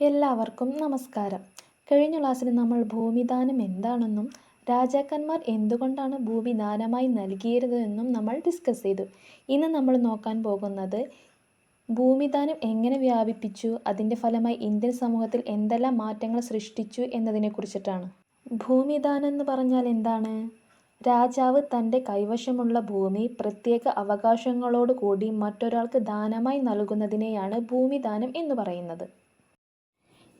എല്ലാവർക്കും നമസ്കാരം. കഴിഞ്ഞ ക്ലാസ്സിൽ നമ്മൾ ഭൂമിദാനം എന്താണെന്നും രാജാക്കന്മാർ എന്തുകൊണ്ടാണ് ഭൂമി ദാനമായി നൽകിയിരുന്നതെന്നും നമ്മൾ ഡിസ്കസ് ചെയ്തു. ഇന്ന് നമ്മൾ നോക്കാൻ പോകുന്നത് ഭൂമിദാനം എങ്ങനെ വ്യാപിപ്പിച്ചു, അതിൻ്റെ ഫലമായി ഇന്ത്യൻ സമൂഹത്തിൽ എന്തെല്ലാം മാറ്റങ്ങൾ സൃഷ്ടിച്ചു എന്നതിനെക്കുറിച്ചിട്ടാണ്. ഭൂമിദാനം എന്ന് പറഞ്ഞാൽ എന്താണ്? രാജാവ് തൻ്റെ കൈവശമുള്ള ഭൂമി പ്രത്യേക അവകാശങ്ങളോട് കൂടി മറ്റൊരാൾക്ക് ദാനമായി നൽകുന്നതിനെയാണ് ഭൂമിദാനം എന്ന് പറയുന്നത്.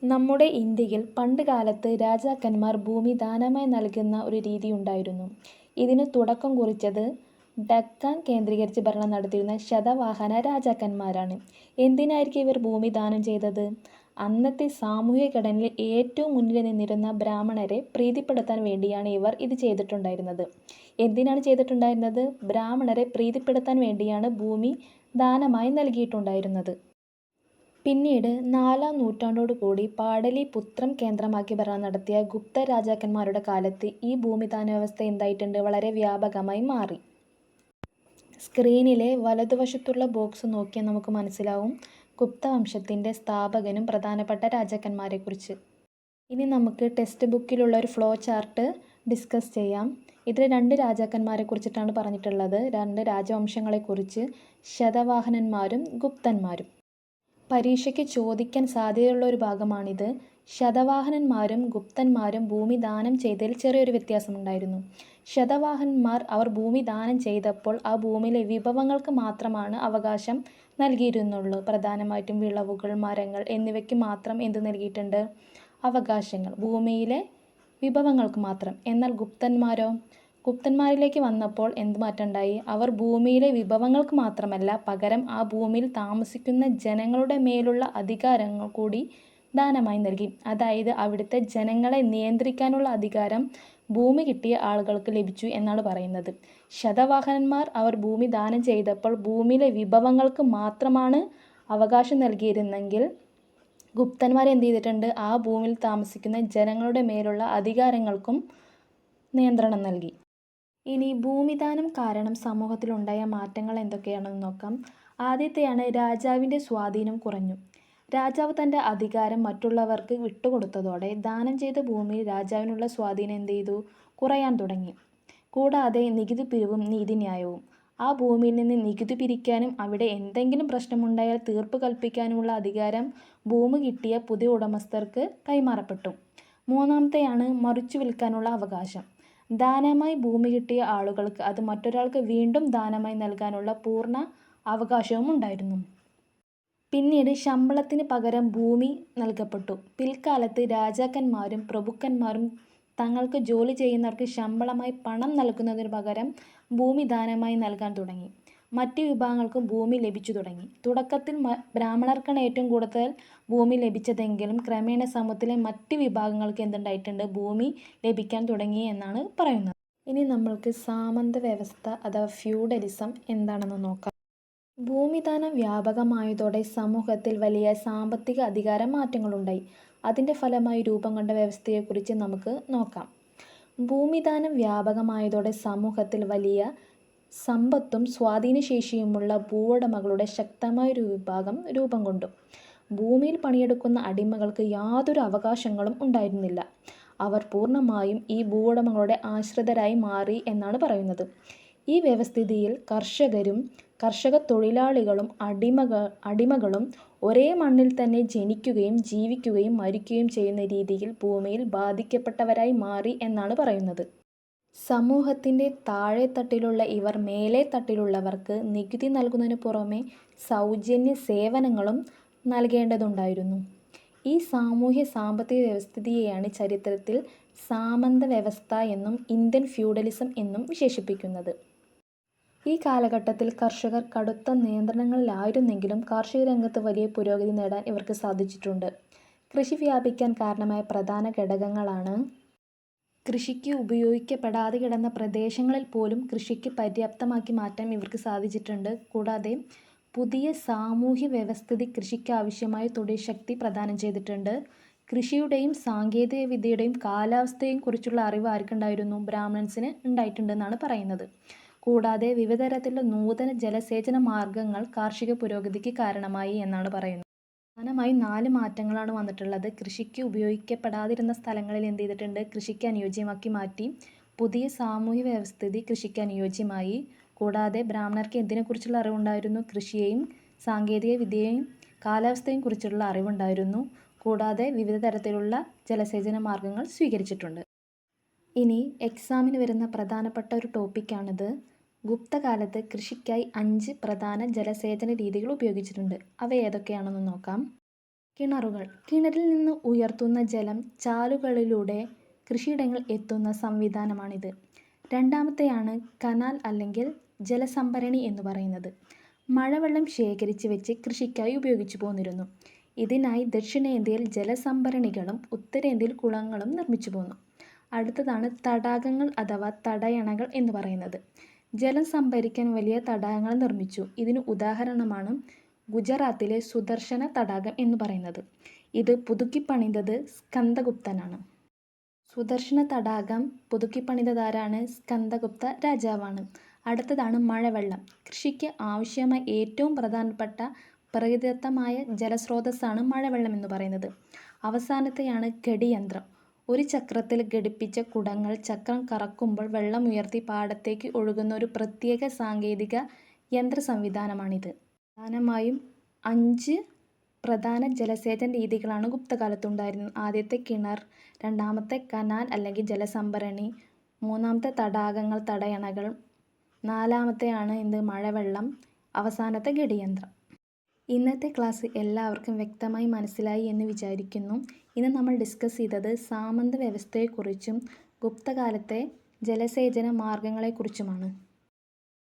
നമ്മുടെ ഇന്ത്യയിൽ പണ്ട് കാലത്ത് രാജാക്കന്മാർ ഭൂമി ദാനമായി നൽകുന്ന ഒരു രീതി ഉണ്ടായിരുന്നു. ഇതിന് തുടക്കം കുറിച്ചത് ഡക്കാൻ കേന്ദ്രീകരിച്ച് ഭരണം നടത്തിയിരുന്ന ശതവാഹന രാജാക്കന്മാരാണ്. എന്തിനായിരിക്കും ഇവർ ഭൂമി ദാനം ചെയ്തത്? അന്നത്തെ സാമൂഹിക ഘടനയിൽ ഏറ്റവും മുന്നിൽ നിന്നിരുന്ന ബ്രാഹ്മണരെ പ്രീതിപ്പെടുത്താൻ വേണ്ടിയാണ് ഇവർ ഇത് ചെയ്തിട്ടുണ്ടായിരുന്നത്. എന്തിനാണ് ചെയ്തിട്ടുണ്ടായിരുന്നത്? ബ്രാഹ്മണരെ പ്രീതിപ്പെടുത്താൻ വേണ്ടിയാണ് ഭൂമി ദാനമായി നൽകിയിട്ടുണ്ടായിരുന്നത്. പിന്നീട് 4-ാം നൂറ്റാണ്ടോടുകൂടി പാടലിപുത്രം കേന്ദ്രമാക്കി ഭരണം നടത്തിയ ഗുപ്ത രാജാക്കന്മാരുടെ കാലത്ത് ഈ ഭൂമിദാന വ്യവസ്ഥ എന്തായിട്ടുണ്ട്? വളരെ വ്യാപകമായി മാറി. സ്ക്രീനിലെ വലതുവശത്തുള്ള ബോക്സ് നോക്കിയാൽ നമുക്ക് മനസ്സിലാവും ഗുപ്തവംശത്തിൻ്റെ സ്ഥാപകനും പ്രധാനപ്പെട്ട രാജാക്കന്മാരെക്കുറിച്ച്. ഇനി നമുക്ക് ടെക്സ്റ്റ് ബുക്കിലുള്ള ഒരു ഫ്ലോ ചാർട്ട് ഡിസ്കസ് ചെയ്യാം. ഇതിൽ 2 രാജാക്കന്മാരെ കുറിച്ചിട്ടാണ് പറഞ്ഞിട്ടുള്ളത്. 2 രാജവംശങ്ങളെക്കുറിച്ച്, ശതവാഹനന്മാരും ഗുപ്തന്മാരും. പരീക്ഷയ്ക്ക് ചോദിക്കാൻ സാധ്യതയുള്ള ഒരു ഭാഗമാണിത്. ശതവാഹനന്മാരും ഗുപ്തന്മാരും ഭൂമി ദാനം ചെയ്തതിൽ ചെറിയൊരു വ്യത്യാസമുണ്ടായിരുന്നു. ശതവാഹനന്മാർ അവർ ഭൂമി ദാനം ചെയ്തപ്പോൾ ആ ഭൂമിയിലെ വിഭവങ്ങൾക്ക് മാത്രമാണ് അവകാശം നൽകിയിരുന്നുള്ളൂ. പ്രധാനമായിട്ടും വിളവുകൾ, മരങ്ങൾ എന്നിവയ്ക്ക് മാത്രം എന്ത് നൽകിയിട്ടുണ്ട്? അവകാശങ്ങൾ, ഭൂമിയിലെ വിഭവങ്ങൾക്ക് മാത്രം. എന്നാൽ ഗുപ്തന്മാരിലേക്ക് വന്നപ്പോൾ എന്ത് മാറ്റമുണ്ടായി? അവർ ഭൂമിയിലെ വിഭവങ്ങൾക്ക് മാത്രമല്ല, പകരം ആ ഭൂമിയിൽ താമസിക്കുന്ന ജനങ്ങളുടെ മേലുള്ള അധികാരങ്ങൾ കൂടി ദാനമായി നൽകി. അതായത് അവിടുത്തെ ജനങ്ങളെ നിയന്ത്രിക്കാനുള്ള അധികാരം ഭൂമി കിട്ടിയ ആളുകൾക്ക് ലഭിച്ചു എന്നാണ് പറയുന്നത്. ശതവാഹനന്മാർ അവർ ഭൂമി ദാനം ചെയ്തപ്പോൾ ഭൂമിയിലെ വിഭവങ്ങൾക്ക് മാത്രമാണ് അവകാശം നൽകിയിരുന്നെങ്കിൽ ഗുപ്തന്മാർ എന്ത് ചെയ്തിട്ടുണ്ട്? ആ ഭൂമിയിൽ താമസിക്കുന്ന ജനങ്ങളുടെ മേലുള്ള അധികാരങ്ങൾക്കും നിയന്ത്രണം നൽകി. ഇനി ഭൂമിദാനം കാരണം സമൂഹത്തിലുണ്ടായ മാറ്റങ്ങൾ എന്തൊക്കെയാണെന്ന് നോക്കാം. ആദ്യത്തെയാണ് രാജാവിൻ്റെ സ്വാധീനം കുറഞ്ഞു. രാജാവ് തൻ്റെ അധികാരം മറ്റുള്ളവർക്ക് വിട്ടുകൊടുത്തതോടെ ദാനം ചെയ്ത ഭൂമിയിൽ രാജാവിനുള്ള സ്വാധീനം എന്ത് ചെയ്തു? കുറയാൻ തുടങ്ങി. കൂടാതെ നികുതി പിരിവും നീതിന്യായവും. ആ ഭൂമിയിൽ നിന്ന് നികുതി പിരിക്കാനും അവിടെ എന്തെങ്കിലും പ്രശ്നമുണ്ടായാൽ തീർപ്പ് കൽപ്പിക്കാനുമുള്ള അധികാരം ഭൂമി കിട്ടിയ പുതിയ ഉടമസ്ഥർക്ക് കൈമാറപ്പെട്ടു. മൂന്നാമത്തെയാണ് മറിച്ചു വിൽക്കാനുള്ള അവകാശം. ദാനമായി ഭൂമി കിട്ടിയ ആളുകൾക്ക് അത് മറ്റൊരാൾക്ക് വീണ്ടും ദാനമായി നൽകാനുള്ള പൂർണ്ണ അവകാശവും ഉണ്ടായിരുന്നു. പിന്നീട് ശമ്പളത്തിന് പകരം ഭൂമി നൽകപ്പെട്ടു. പിൽക്കാലത്ത് രാജാക്കന്മാരും പ്രഭുക്കന്മാരും തങ്ങൾക്ക് ജോലി ചെയ്യുന്നവർക്ക് ശമ്പളമായി പണം നൽകുന്നതിന് പകരം ഭൂമി ദാനമായി നൽകാൻ തുടങ്ങി. മറ്റ് വിഭാഗങ്ങൾക്കും ഭൂമി ലഭിച്ചു തുടങ്ങി. തുടക്കത്തിൽ ബ്രാഹ്മണർക്കാണ് ഏറ്റവും കൂടുതൽ ഭൂമി ലഭിച്ചതെങ്കിലും ക്രമേണ സമൂഹത്തിലെ മറ്റ് വിഭാഗങ്ങൾക്ക് എന്തുണ്ടായിട്ടുണ്ട്? ഭൂമി ലഭിക്കാൻ തുടങ്ങി എന്നാണ് പറയുന്നത്. ഇനി നമ്മൾക്ക് സാമന്ത വ്യവസ്ഥ അഥവാ ഫ്യൂഡലിസം എന്താണെന്ന് നോക്കാം. ഭൂമിദാനം വ്യാപകമായതോടെ സമൂഹത്തിൽ വലിയ സാമ്പത്തിക അധികാര മാറ്റങ്ങളുണ്ടായി. അതിൻ്റെ ഫലമായി രൂപം കൊണ്ട വ്യവസ്ഥയെക്കുറിച്ച് നമുക്ക് നോക്കാം. ഭൂമിദാനം വ്യാപകമായതോടെ സമൂഹത്തിൽ വലിയ സമ്പത്തും സ്വാധീനശേഷിയുമുള്ള ഭൂവുടമകളുടെ ശക്തമായൊരു വിഭാഗം രൂപം കൊണ്ടു. ഭൂമിയിൽ പണിയെടുക്കുന്ന അടിമകൾക്ക് യാതൊരു അവകാശങ്ങളും ഉണ്ടായിരുന്നില്ല. അവർ പൂർണ്ണമായും ഈ ഭൂവുടമകളുടെ ആശ്രിതരായി മാറി എന്നാണ് പറയുന്നത്. ഈ വ്യവസ്ഥിതിയിൽ കർഷകരും കർഷകത്തൊഴിലാളികളും അടിമകളും ഒരേ മണ്ണിൽ തന്നെ ജനിക്കുകയും ജീവിക്കുകയും മരിക്കുകയും ചെയ്യുന്ന രീതിയിൽ ഭൂമിയിൽ ബാധിക്കപ്പെട്ടവരായി മാറി എന്നാണ് പറയുന്നത്. സമൂഹത്തിൻ്റെ താഴെത്തട്ടിലുള്ള ഇവർ മേലേത്തട്ടിലുള്ളവർക്ക് നികുതി നൽകുന്നതിന് പുറമെ സൗജന്യ സേവനങ്ങളും നൽകേണ്ടതുണ്ടായിരുന്നു. ഈ സാമൂഹ്യ സാമ്പത്തിക വ്യവസ്ഥിതിയെയാണ് ചരിത്രത്തിൽ സാമന്ത വ്യവസ്ഥ എന്നും ഇന്ത്യൻ ഫ്യൂഡലിസം എന്നും വിശേഷിപ്പിക്കുന്നത്. ഈ കാലഘട്ടത്തിൽ കർഷകർ കടുത്ത നിയന്ത്രണങ്ങളിലായിരുന്നെങ്കിലും കാർഷിക രംഗത്ത് വലിയ പുരോഗതി നേടാൻ ഇവർക്ക് സാധിച്ചിട്ടുണ്ട്. കൃഷി വ്യാപിക്കാൻ കാരണമായ പ്രധാന ഘടകങ്ങളാണ്: കൃഷിക്ക് ഉപയോഗിക്കപ്പെടാതെ കിടന്ന പ്രദേശങ്ങളിൽ പോലും കൃഷിക്ക് പര്യാപ്തമാക്കി മാറ്റാൻ ഇവർക്ക് സാധിച്ചിട്ടുണ്ട്. കൂടാതെ പുതിയ സാമൂഹ്യ വ്യവസ്ഥിതി കൃഷിക്ക് ആവശ്യമായ തൊഴിൽ ശക്തി പ്രദാനം ചെയ്തിട്ടുണ്ട്. കൃഷിയുടെയും സാങ്കേതിക വിദ്യയുടെയും കാലാവസ്ഥയെയും കുറിച്ചുള്ള അറിവ് ആർക്കുണ്ടായിരുന്നു? ബ്രാഹ്മണൻസിന് ഉണ്ടായിട്ടുണ്ടെന്നാണ് പറയുന്നത്. കൂടാതെ വിവിധ തരത്തിലുള്ള നൂതന ജലസേചന മാർഗങ്ങൾ കാർഷിക പുരോഗതിക്ക് കാരണമായി എന്നാണ് പറയുന്നത്. പ്രധാനമായും 4 മാറ്റങ്ങളാണ് വന്നിട്ടുള്ളത്. കൃഷിക്ക് ഉപയോഗിക്കപ്പെടാതിരുന്ന സ്ഥലങ്ങളിൽ എന്ത് ചെയ്തിട്ടുണ്ട്, കൃഷിക്ക് അനുയോജ്യമാക്കി മാറ്റി. പുതിയ സാമൂഹ്യ വ്യവസ്ഥിതി കൃഷിക്ക് അനുയോജ്യമായി. കൂടാതെ ബ്രാഹ്മണർക്ക് എന്തിനെക്കുറിച്ചുള്ള അറിവുണ്ടായിരുന്നു, കൃഷിയെയും സാങ്കേതിക വിദ്യയെയും കാലാവസ്ഥയെയും കുറിച്ചുള്ള അറിവുണ്ടായിരുന്നു. കൂടാതെ വിവിധ തരത്തിലുള്ള ജലസേചന മാർഗങ്ങൾ സ്വീകരിച്ചിട്ടുണ്ട്. ഇനി എക്സാമിന് വരുന്ന പ്രധാനപ്പെട്ട ഒരു ടോപ്പിക്കാണിത്. ഗുപ്തകാലത്ത് കൃഷിക്കായി 5 പ്രധാന ജലസേചന രീതികൾ ഉപയോഗിച്ചിട്ടുണ്ട്. അവ ഏതൊക്കെയാണെന്ന് നോക്കാം. കിണറുകൾ. കിണറിൽ നിന്ന് ഉയർത്തുന്ന ജലം ചാലുകളിലൂടെ കൃഷിയിടങ്ങൾ എത്തുന്ന സംവിധാനമാണിത്. രണ്ടാമത്തെയാണ് കനാൽ അല്ലെങ്കിൽ ജലസംഭരണി എന്ന് പറയുന്നത്. മഴവെള്ളം ശേഖരിച്ച് വെച്ച് കൃഷിക്കായി ഉപയോഗിച്ചു പോന്നിരുന്നു. ഇതിനായി ദക്ഷിണേന്ത്യയിൽ ജലസംഭരണികളും ഉത്തരേന്ത്യയിൽ കുളങ്ങളും നിർമ്മിച്ചു പോന്നു. അടുത്തതാണ് തടാകങ്ങൾ അഥവാ തടയണകൾ എന്ന് പറയുന്നത്. ജലം സംഭരിക്കാൻ വലിയ തടാകങ്ങൾ നിർമ്മിച്ചു. ഇതിന് ഉദാഹരണമാണ് ഗുജറാത്തിലെ സുദർശന തടാകം എന്ന് പറയുന്നത്. ഇത് പുതുക്കിപ്പണിതത് സ്കന്ദഗുപ്തനാണ്. സുദർശന തടാകം പുതുക്കിപ്പണിതതാരാണ്, സ്കന്ദഗുപ്ത രാജാവാണ്. അടുത്തതാണ് മഴവെള്ളം. കൃഷിക്ക് ആവശ്യമായ ഏറ്റവും പ്രധാനപ്പെട്ട പ്രകൃതിദത്തമായ ജലസ്രോതസ്സാണ് മഴവെള്ളം എന്ന് പറയുന്നത്. അവസാനത്തെയാണ് ഘടിയന്ത്രം. ഒരു ചക്രത്തിൽ ഘടിപ്പിച്ച കുടങ്ങൾ ചക്രം കറക്കുമ്പോൾ വെള്ളം ഉയർത്തി പാടത്തേക്ക് ഒഴുകുന്ന ഒരു പ്രത്യേക സാങ്കേതിക യന്ത്ര സംവിധാനമാണിത്. പ്രധാനമായും 5 പ്രധാന ജലസേചന രീതികളാണ് ഗുപ്തകാലത്തുണ്ടായിരുന്നത്. ആദ്യത്തെ കിണർ, രണ്ടാമത്തെ കനാൽ അല്ലെങ്കിൽ ജലസംഭരണി, മൂന്നാമത്തെ തടാകങ്ങൾ തടയണകൾ, നാലാമത്തെയാണ് മഴവെള്ളം, അവസാനത്തെ ഘടിയന്ത്രം. ഇന്നത്തെ ക്ലാസ് എല്ലാവർക്കും വ്യക്തമായി മനസ്സിലായി എന്ന് വിചാരിക്കുന്നു. ഇന്ന് നമ്മൾ ഡിസ്കസ് ചെയ്തത് സാമന്ത വ്യവസ്ഥയെക്കുറിച്ചും ഗുപ്തകാലത്തെ ജലസേചന മാർഗങ്ങളെക്കുറിച്ചുമാണ്.